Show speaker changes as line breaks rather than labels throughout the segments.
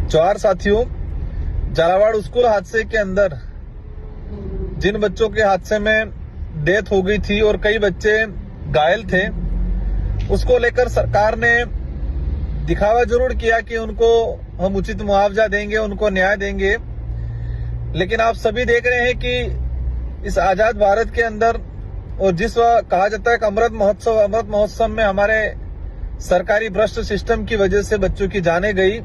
जवाहर साथियों, झालावाड़ स्कूल हादसे के अंदर जिन बच्चों के हादसे में डेथ हो गई थी और कई बच्चे घायल थे, उसको लेकर सरकार ने दिखावा जरूर किया कि उनको हम उचित मुआवजा देंगे, उनको न्याय देंगे। लेकिन आप सभी देख रहे हैं कि इस आजाद भारत के अंदर और जिस कहा जाता है कि अमृत महोत्सव में हमारे सरकारी भ्रष्ट सिस्टम की वजह से बच्चों की जानें गई।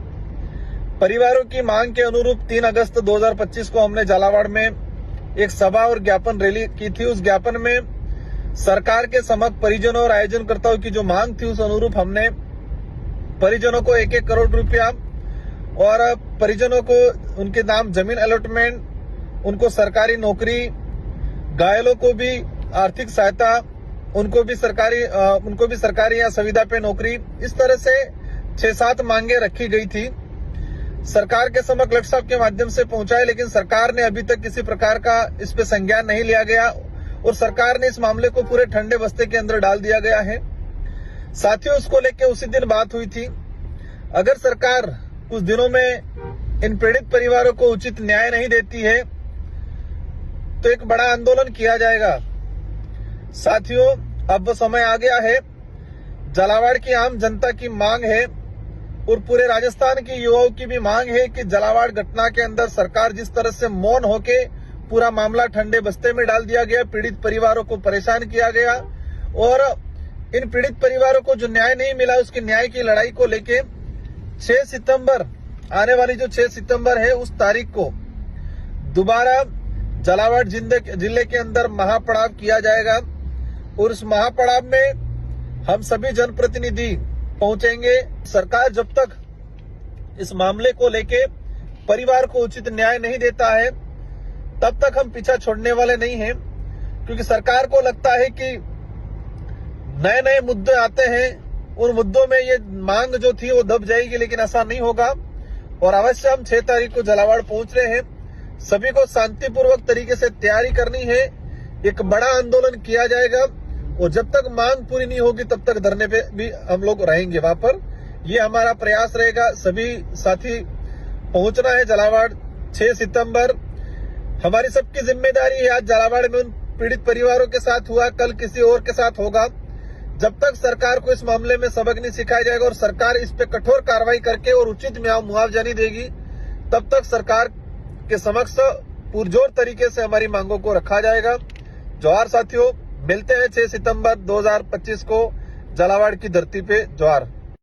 परिवारों की मांग के अनुरूप 3 अगस्त 2025 को हमने झालावाड़ में एक सभा और ज्ञापन रैली की थी। उस ज्ञापन में सरकार के समक्ष परिजनों और आयोजनकर्ताओं की जो मांग थी, उस अनुरूप हमने परिजनों को 1-1 करोड़ रुपया और परिजनों को उनके नाम जमीन अलॉटमेंट, उनको सरकारी नौकरी, घायलों को भी आर्थिक सहायता, उनको भी सरकारी या संविदा पे नौकरी, इस तरह से 6-7 मांगे रखी गई थी। सरकार के समक्ष कलेक्टर साहब के माध्यम से पहुंचाए, लेकिन सरकार ने अभी तक किसी प्रकार का इस पे संज्ञान नहीं लिया गया और सरकार ने इस मामले को पूरे ठंडे बस्ते के अंदर डाल दिया गया है। साथियों, उसको लेकर उसी दिन बात हुई थी। अगर सरकार कुछ दिनों में इन पीड़ित परिवारों को उचित न्याय नहीं देती है तो एक बड़ा आंदोलन किया जाएगा। साथियों, अब वो समय आ गया है। झालावाड़ की आम जनता की मांग है और पूरे राजस्थान के युवाओं की भी मांग है कि झालावाड़ घटना के अंदर सरकार जिस तरह से मौन होके पूरा मामला ठंडे बस्ते में डाल दिया गया, पीड़ित परिवारों को परेशान किया गया और इन पीड़ित परिवारों को जो न्याय नहीं मिला, उसके न्याय की लड़ाई को लेके 6 सितंबर, आने वाली जो 6 सितंबर है, उस तारीख को दोबारा झालावाड़ जिले के अंदर महापड़ाव किया जाएगा और उस महापड़ाव में हम सभी जनप्रतिनिधि पहुंचेंगे। सरकार जब तक इस मामले को लेके परिवार को उचित न्याय नहीं देता है, तब तक हम पीछा छोड़ने वाले नहीं हैं, क्योंकि सरकार को लगता है कि नए नए मुद्दे आते हैं, उन मुद्दों में ये मांग जो थी वो दब जाएगी, लेकिन ऐसा नहीं होगा। और अवश्य हम 6 तारीख को झालावाड़ पहुंच रहे हैं। सभी को शांतिपूर्वक तरीके से तैयारी करनी है। एक बड़ा आंदोलन किया जाएगा और जब तक मांग पूरी नहीं होगी तब तक धरने पे भी हम लोग रहेंगे वहां पर। ये हमारा प्रयास रहेगा। सभी साथी पहुंचना है झालावाड़ 6 सितंबर। हमारी सबकी जिम्मेदारी है। आज झालावाड़ में उन पीड़ित परिवारों के साथ हुआ, कल किसी और के साथ होगा। जब तक सरकार को इस मामले में सबक नहीं सिखाया जाएगा और सरकार इस पे कठोर कार्रवाई करके और उचित मुआवजा नहीं देगी, तब तक सरकार के समक्ष पुरजोर तरीके से हमारी मांगों को रखा जाएगा। जोहार साथियों, मिलते हैं 6 सितंबर 2025 को झालावाड़ की धरती पे। जोहार।